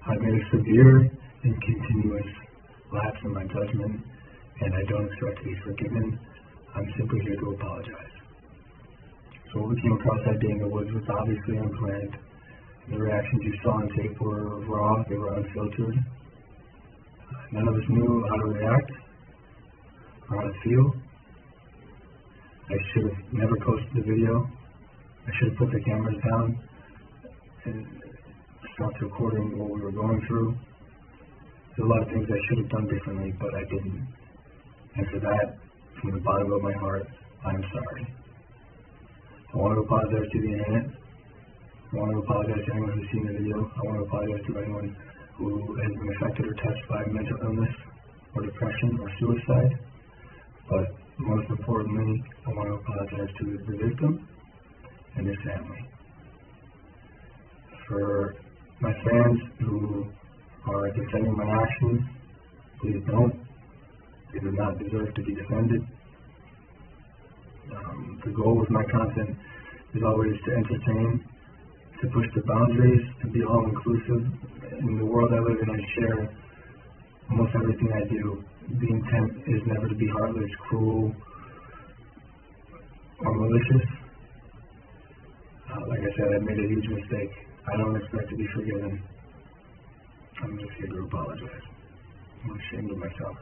I've made a severe and continuous lapse in my judgment, and I don't expect to be forgiven. I'm simply here to apologize. So what we came across that day in the woods was obviously unplanned. The reactions you saw on tape were raw, they were unfiltered. None of us knew how to react or how to feel. I should have never posted the video. I should have put the cameras down and stopped recording what we were going through. There's a lot of things I should have done differently, but I didn't. And for that, from the bottom of my heart, I'm sorry. I want to apologize to the internet. I want to apologize to anyone who's seen the video. I want to apologize to anyone who has been affected or touched by mental illness or depression or suicide. But most importantly, I want to apologize to the victim and his family. For my fans who are defending my actions, please don't. They do not deserve to be defended. The goal with my content is always to entertain, to push the boundaries, to be all-inclusive. In the world I live in, I share almost everything I do. The intent is never to be heartless, cruel, or malicious. Like I said, I made a huge mistake. I don't expect to be forgiven. I'm just here to apologize. I'm ashamed of myself.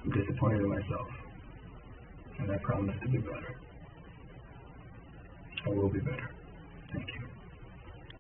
I'm disappointed in myself. And I promise to be better. I will be better. Thank you.